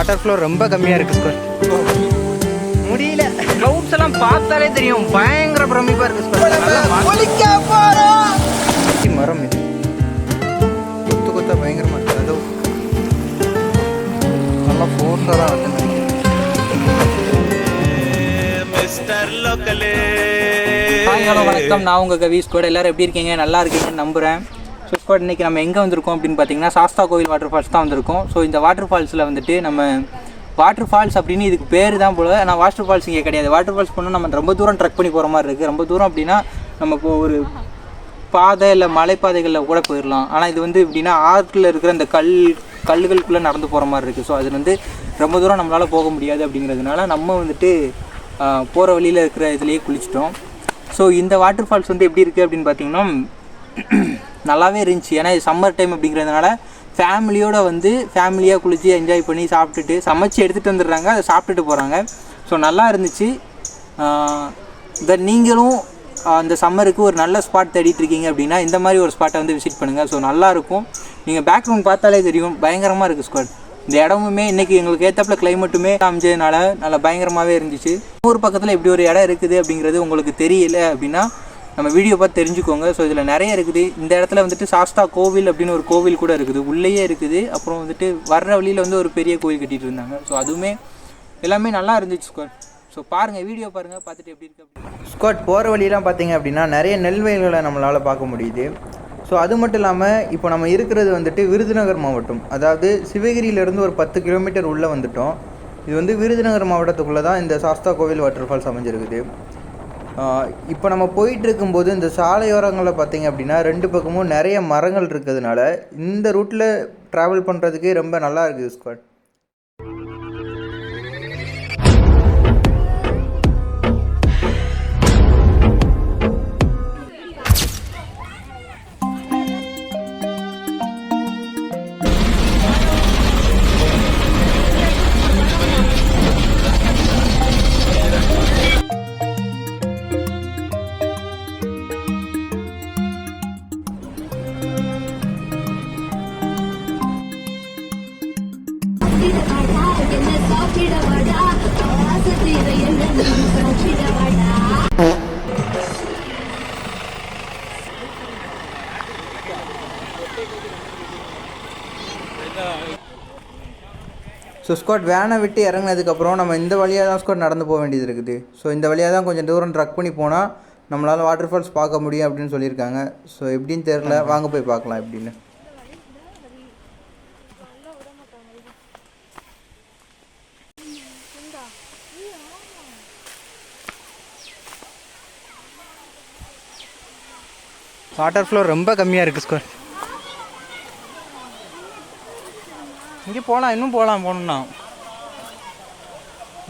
Water flow ரொம்ப கம்மியாக இருக்குது ஸ்கோர். முடியல. க்ளவுட்ஸ் எல்லாம் பார்த்தாலே தெரியும், பயங்கர பிரமிப்பாக இருக்குது ஸ்கோர். மரம் இது கொத்து கொத்தா பயங்கரமாக இருக்குது. அதோ நல்லா ஃபோர்ஸாக தான் வந்து ஹலோ வணக்கம், நான் உங்கள் கவி ஸ்கோட். எல்லோரும் எப்படி இருக்கீங்க? நல்லா இருக்கீங்கன்னு நம்புகிறேன். ஸோ ஸ்கோட், இன்றைக்கி நம்ம எங்கே வந்திருக்கோம் அப்படின்னு பார்த்தீங்கன்னா சாஸ்தா கோவில் வாட்டர் ஃபால்ஸ் தான் வந்திருக்கோம். ஸோ இந்த வாட்டர் ஃபால்ஸில் வந்துட்டு நம்ம வாட்டர் ஃபால்ஸ் அப்படின்னு இதுக்கு பேர் தான் போல, ஆனால் வாட்டர் ஃபால்ஸ் இங்கே கிடையாது. வாட்டர் ஃபால்ஸ் போனால் நம்ம ரொம்ப தூரம் ட்ரெக் பண்ணி போகிற மாதிரி இருக்குது. ரொம்ப தூரம் அப்படின்னா நம்ம இப்போ ஒரு பாதை இல்லை மலைப்பாதைகளில் கூட போயிடலாம். ஆனால் இது வந்து எப்படின்னா ஆற்றில் இருக்கிற அந்த கல்லுகளுக்குள்ளே நடந்து போகிற மாதிரி இருக்குது. ஸோ அது வந்து ரொம்ப தூரம் நம்மளால் போக முடியாது. அப்படிங்கிறதுனால நம்ம வந்துட்டு போகிற வழியில் இருக்கிற இதுலேயே குளிச்சிட்டோம். ஸோ இந்த வாட்டர் ஃபால்ஸ் வந்து எப்படி இருக்குது அப்படின்னு பார்த்தீங்கன்னா நல்லாவே இருந்துச்சு. ஏன்னா இது சம்மர் டைம் அப்படிங்கிறதுனால ஃபேமிலியோடு வந்து ஃபேமிலியாக குளித்து என்ஜாய் பண்ணி சாப்பிட்டுட்டு சமைச்சு எடுத்துகிட்டு வந்துடுறாங்க, அதை சாப்பிட்டுட்டு போகிறாங்க. ஸோ நல்லா இருந்துச்சு. நீங்களும் அந்த சம்மருக்கு ஒரு நல்ல ஸ்பாட் தேடிட்டு இருக்கீங்க அப்படின்னா இந்த மாதிரி ஒரு ஸ்பாட்டை வந்து விசிட் பண்ணுங்கள். ஸோ நல்லாயிருக்கும். நீங்கள் பேக்ரவுண்ட் பார்த்தாலே தெரியும், பயங்கரமாக இருக்குது ஸ்குவாட். இந்த இடமுமே இன்றைக்கி எங்களுக்கு ஏற்றப்பில் கிளைமேட்டுமே அமைஞ்சதுனால நல்லா பயங்கரமாகவே இருந்துச்சு. ஊர் பக்கத்தில் இப்படி ஒரு இடம் இருக்குது அப்படிங்கிறது உங்களுக்கு தெரியல அப்படின்னா நம்ம வீடியோ பார்த்து தெரிஞ்சுக்கோங்க. ஸோ இதில் நிறைய இருக்குது. இந்த இடத்துல வந்துட்டு சாஸ்தா கோவில் அப்படின்னு ஒரு கோவில் கூட இருக்குது, உள்ளேயே இருக்குது. அப்புறம் வந்துட்டு வர்ற வழியில் வந்து ஒரு பெரிய கோவில் கட்டிகிட்டு இருந்தாங்க. ஸோ அதுவுமே எல்லாமே நல்லா இருந்துச்சு ஸ்குவாட். ஸோ பாருங்கள், வீடியோ பாருங்கள், பார்த்துட்டு எப்படி இருக்குது ஸ்குவாட். போகிற வழியெலாம் பார்த்தீங்க அப்படின்னா நிறைய நெல் வயல்களை நம்மளால் பார்க்க முடியுது. ஸோ அது மட்டும் இல்லாமல் இப்போ நம்ம இருக்கிறது வந்துட்டு விருதுநகர் மாவட்டம், அதாவது சிவகிரியிலேருந்து ஒரு 10 கிலோமீட்டர் உள்ளே வந்துட்டோம். இது வந்து விருதுநகர் மாவட்டத்துக்குள்ளே தான் இந்த சாஸ்தா கோவில் வாட்டர் ஃபால்ஸ் அமைஞ்சிருக்குது. இப்போ நம்ம போயிட்டு இருக்கும்போது இந்த சாலையோரங்களில் பார்த்திங்க அப்படின்னா 2 பக்கமும் நிறைய மரங்கள் இருக்கிறதுனால இந்த ரூட்டில் ட்ராவல் பண்ணுறதுக்கே ரொம்ப நல்லா இருக்குது ஸ்குவாட். ஸோ ஸ்குவாட், வேனை விட்டு இறங்கினதுக்கப்புறம் நம்ம இந்த வழியாக தான் ஸ்குவாட் நடந்து போக வேண்டியது இருக்குது. ஸோ இந்த வழியாக தான் கொஞ்சம் தூரம் ட்ரக் பண்ணி போனால் நம்மளால் வாட்டர் ஃபால்ஸ் பார்க்க முடியும் அப்படின்னு சொல்லியிருக்காங்க. ஸோ எப்படின்னு தெரில, வாங்க போய் பார்க்கலாம் எப்படின்னு. வாட்டர் ஃப்ளோ ரொம்ப கம்மியாக இருக்குது ஸ்குவாட். இங்கே போகலாம், இன்னும் போகணும்னா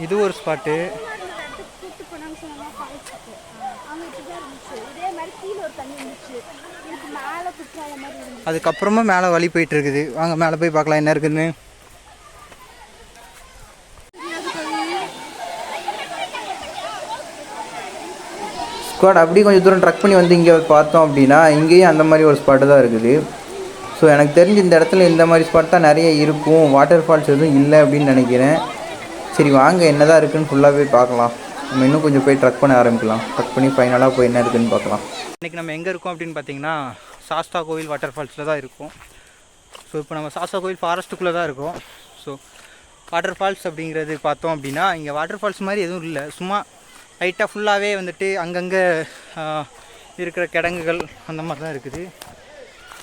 இது ஒரு ஸ்பாட்டு. அதுக்கப்புறமா மேலே வழி போயிட்டு இருக்குது. வாங்க மேலே போய் பார்க்கலாம் என்ன இருக்குதுன்னு. ஸ்குவாட், அப்படி கொஞ்சம் தூரம் ட்ரக் பண்ணி வந்து இங்கே பார்த்தோம் அப்படின்னா இங்கேயும் அந்த மாதிரி ஒரு ஸ்பாட்டு தான் இருக்குது. ஸோ எனக்கு தெரிஞ்சு இந்த இடத்துல இந்த மாதிரி ஸ்பாட் தான் நிறைய இருக்கும், வாட்டர் ஃபால்ஸ் எதுவும் இல்லை அப்படின்னு நினைக்கிறேன். சரி வாங்க என்ன தான் இருக்குதுன்னு ஃபுல்லாக போய் பார்க்கலாம். நம்ம இன்னும் கொஞ்சம் போய் ட்ரக் பண்ண ஆரம்பிக்கலாம். ட்ரக் பண்ணி ஃபைனலாக போய் என்ன இருக்குதுன்னு பார்க்கலாம். இன்றைக்கி நம்ம எங்கே இருக்கோம் அப்படின்னு பார்த்தீங்கன்னா சாஸ்தா கோவில் வாட்டர் ஃபால்ஸில் தான் இருக்கும். ஸோ இப்போ நம்ம சாஸ்தா கோவில் ஃபாரஸ்ட்டுக்குள்ளே தான் இருக்கோம். ஸோ வாட்டர் ஃபால்ஸ் அப்படிங்கிறது பார்த்தோம் அப்படின்னா இங்கே வாட்டர் ஃபால்ஸ் மாதிரி எதுவும் இல்லை, சும்மா லைட்டாக ஃபுல்லாகவே வந்துட்டு அங்கங்கே இருக்கிற கிடங்குகள் அந்த மாதிரி தான் இருக்குது.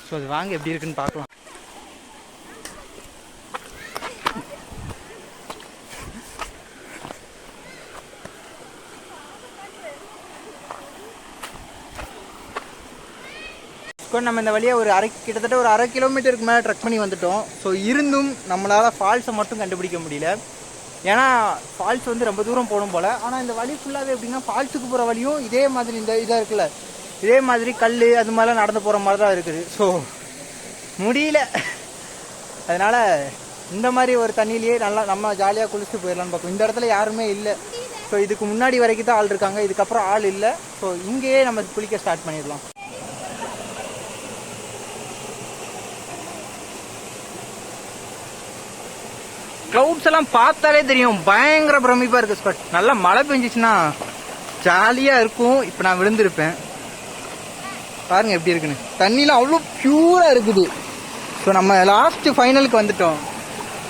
ஸோ அது வாங்க எப்படி இருக்குன்னு பார்க்கலாம். நம்ம இந்த வழியாக ஒரு கிட்டத்தட்ட ஒரு 1/2 கிலோமீட்டருக்கு மேலே ட்ரக் பண்ணி வந்துட்டோம். ஸோ இருந்தும் நம்மளால் ஃபால்ஸை மட்டும் கண்டுபிடிக்க முடியல. ஏன்னா ஃபால்ஸ் வந்து ரொம்ப தூரம் போகணும் போல். ஆனால் இந்த வழி ஃபுல்லாகவே எப்படின்னா ஃபால்ஸுக்கு போகிற வழியும் இதே மாதிரி இந்த இதாக இருக்குல்ல, இதே மாதிரி கல் அது மாதிரிலாம் நடந்து போகிற மாதிரி தான் இருக்குது. ஸோ முடியல. அதனால் இந்த மாதிரி ஒரு தண்ணியிலேயே நல்லா நம்ம ஜாலியாக குளிச்சுட்டு போயிடலான்னு பார்ப்போம். இந்த இடத்துல யாருமே இல்லை. ஸோ இதுக்கு முன்னாடி வரைக்கும் தான் ஆள் இருக்காங்க, இதுக்கப்புறம் ஆள் இல்லை. ஸோ இங்கேயே நம்ம குளிக்க ஸ்டார்ட் பண்ணிடலாம். க்ளவுட்ஸ் எல்லாம் பார்த்தாலே தெரியும், பயங்கர பிரமிப்பாக இருக்குது ஸ்குவாட். நல்லா மழை பெஞ்சிச்சுன்னா ஜாலியாக இருக்கும். இப்போ நான் விழுந்திருப்பேன். பாருங்கள் எப்படி இருக்குன்னு. தண்ணிலாம் அவ்வளோ ப்யூராக இருக்குது. ஸோ நம்ம லாஸ்ட்டு ஃபைனலுக்கு வந்துட்டோம்.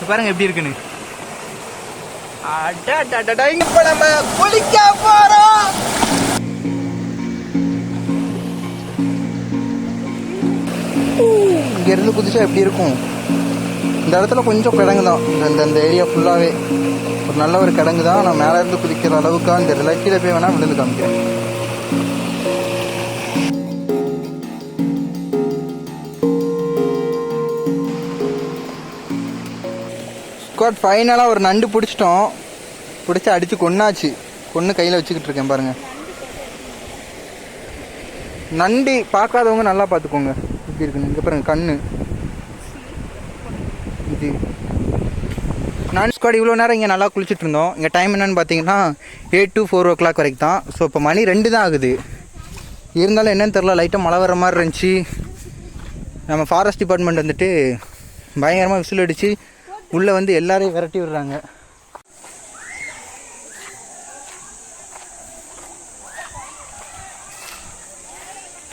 பாருங்கள் எப்படி இருக்குன்னு. இப்போ நம்ம குளிக்க போகிறோம். இங்கேருந்து குதிச்சா எப்படி இருக்கும்? இந்த இடத்துல கொஞ்சம் கிடங்கு தான், இந்த ஏரியா ஃபுல்லாகவே ஒரு நல்ல ஒரு கிடங்கு தான். நான் மேலே இருந்து குதிக்கிற அளவுக்காக இந்த இடத்துல கீழே போய் வேணால் விழுந்து காமிக்கிறேன். ஸ்குவாட் ஃபைனலாக ஒரு நண்டு பிடிச்சிட்டோம். பிடிச்சி அடித்து கொன்னாச்சு. கொன்று கையில் வச்சுக்கிட்டு இருக்கேன் பாருங்கள். நண்டு பார்க்காதவங்க நல்லா பார்த்துக்கோங்க எப்படி இருக்குன்னு. இங்கே பாருங்கள் கண்ணு. இது நான் ஸ்குவாட் இவ்வளோ நேரம் இங்கே நல்லா குளிச்சுட்டு இருந்தோம். இங்கே டைம் என்னென்னு பார்த்தீங்கன்னா 8 to 4 o'clock வரைக்கும் தான். ஸோ இப்போ மணி 2 தான் ஆகுது. இருந்தாலும் என்னென்னு தெரில, லைட்டாக மழை வர மாதிரி இருந்துச்சு. நம்ம ஃபாரஸ்ட் டிபார்ட்மெண்ட் வந்துட்டு பயங்கரமாக விசில் அடித்து உள்ளே வந்து எல்லாரையும் விரட்டி விடுறாங்க.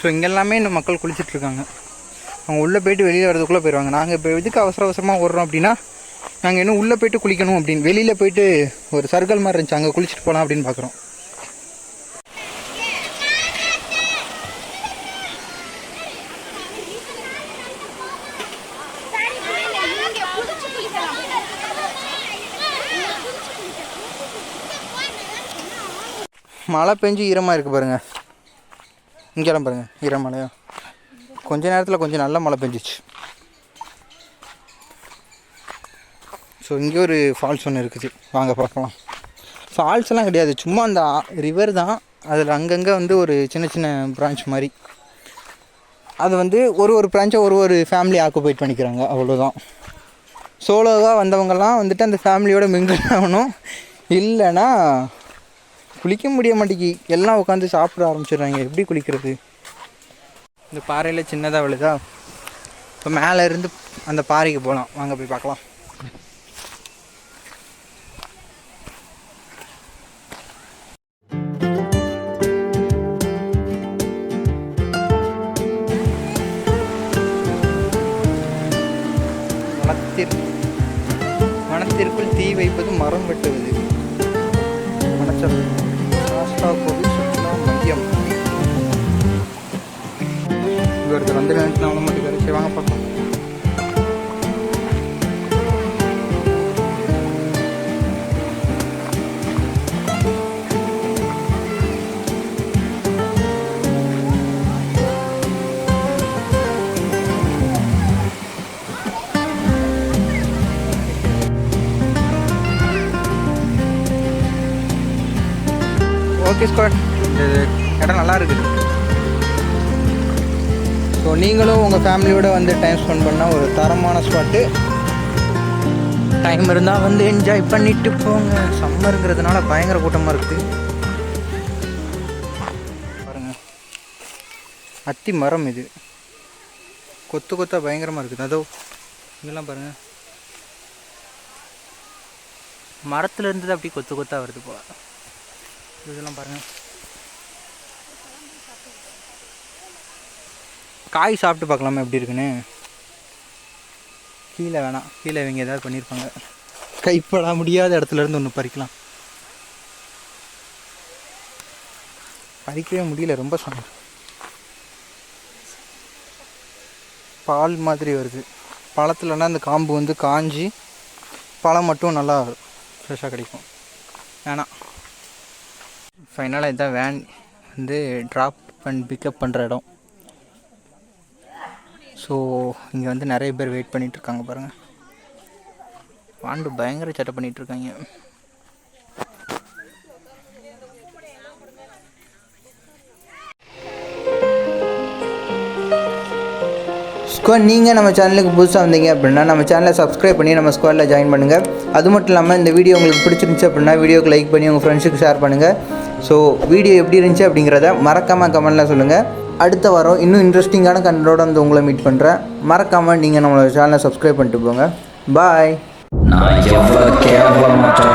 ஸோ இங்கெல்லாமே இந்த மக்கள் குளிச்சுட்ருக்காங்க. அவங்க உள்ளே போய்ட்டு வெளியில் வரதுக்குள்ளே போயிடுவாங்க. நாங்கள் இப்போ எதுக்கு அவசரமாக ஓடுறோம் அப்படின்னா, நாங்கள் இன்னும் உள்ளே போய்ட்டு குளிக்கணும் அப்படின்னு. வெளியில் போய்ட்டு ஒரு சர்க்கிள் மாதிரி இருந்துச்சு, அங்கே குளிச்சுட்டு போகலாம் அப்படின்னு பார்க்குறோம். மழை பெஞ்சு ஈரமாக இருக்குது பாருங்கள். இங்கெல்லாம் பாருங்கள் ஈரமலையா. கொஞ்ச நேரத்தில் கொஞ்சம் நல்ல மழை பெஞ்சிச்சு. ஸோ இங்கே ஒரு ஃபால்ஸ் ஒன்று இருக்குது, வாங்க பார்க்கலாம். ஃபால்ஸ் எல்லாம் கிடையாது, சும்மா அந்த ரிவர் தான். அதில் அங்கங்கே வந்து ஒரு சின்ன சின்ன பிரான்ச் மாதிரி. அது வந்து ஒரு பிரான்ச்சை ஒரு ஃபேமிலி ஆக்குபைட் பண்ணிக்கிறாங்க, அவ்வளோதான். சோலோவாக வந்தவங்கெல்லாம் வந்துட்டு அந்த ஃபேமிலியோட மிங்கிள் ஆகணும். இல்லைன்னா குளிக்க முடிய மாட்டேங்கி எல்லாம் உட்காந்து சாப்பிட ஆரம்பிச்சிடுறாங்க. எப்படி குளிக்கிறது? இந்த பாறையில் சின்னதாக விழுதா. இப்போ மேலே இருந்து அந்த பாறைக்கு போகலாம், வாங்க போய் பார்க்கலாம். மனத்திற்குள் தீ வைப்பது, மரம் வெட்டுவது. மனச்சல் சாஸ்தா கோவில் சுற்றுலா மையம். இங்கே ஒருத்தர் வந்து நினைச்சு அவ்வளோ மட்டும் கரைச்சி வாங்க பார்க்கலாம். ஓகே ஸ்குவாட், இந்த இடம் நல்லா இருக்குது. ஸோ நீங்களும் உங்கள் ஃபேமிலியோடு வந்து டைம் ஸ்பெண்ட் பண்ணால் ஒரு தரமான ஸ்பாட்டு. டைம் இருந்தால் வந்து என்ஜாய் பண்ணிட்டு போங்க. சம்மருங்கிறதுனால பயங்கர கூட்டமாக இருக்குது பாருங்கள். அத்தி மரம் இது, கொத்து கொத்தாக பயங்கரமாக இருக்குது. அதோ இங்கெல்லாம் பாருங்கள், மரத்தில் இருந்தது அப்படி கொத்து கொத்தாக வருது போல. இதெல்லாம் பாருங்கள், காய் சாப்பிட்டு பார்க்கலாமா எப்படி இருக்குன்னு. கீழே வேணாம், கீழே இவங்க ஏதாவது பண்ணியிருப்பாங்க. கைப்பட முடியாத இடத்துல இருந்து ஒன்று பறிக்கலாம். பறிக்கவே முடியல, ரொம்ப சொன்னேன். பால் மாதிரி வருது. பழத்துலன்னா அந்த காம்பு வந்து காஞ்சி பழம் மட்டும் நல்லா ஃப்ரெஷ்ஷாக கிடைக்கும். வேணாம். ஃபைனலாக இதுதான் வேன் வந்து ட்ராப் அண்ட் பிக்கப் பண்ணுற இடம். ஸோ இங்கே வந்து நிறைய பேர் வெயிட் பண்ணிகிட்ருக்காங்க பாருங்கள். வாண்டு பயங்கர சட்டை பண்ணிகிட்ருக்காங்க. ஸ்குவாட், நீங்கள் நம்ம சேனலுக்கு புதுசாக வந்தீங்க அப்படின்னா நம்ம சேனலை சப்ஸ்கிரைப் பண்ணி நம்ம ஸ்குவாடில் ஜாயின் பண்ணுங்கள். அது மட்டும் இல்லாமல் இந்த வீடியோ உங்களுக்கு பிடிச்சிருந்துச்சு அப்படின்னா வீடியோக்கு லைக் பண்ணி உங்கள் ஃப்ரெண்ட்ஸுக்கு ஷேர் பண்ணுங்கள். ஸோ வீடியோ எப்படி இருந்துச்சு அப்படிங்கிறத மறக்காமல் கமெண்ட்டில் சொல்லுங்கள். அடுத்த வாரம் இன்னும் இன்ட்ரெஸ்டிங்கான கண்டென்ட்டோட வந்து உங்களை மீட் பண்ணுறேன். மறக்காமல் நீங்கள் நம்மளோட சேனலை சப்ஸ்கிரைப் பண்ணிட்டு போங்க. பாய். நான் எவ்வளவு கேவலமற்ற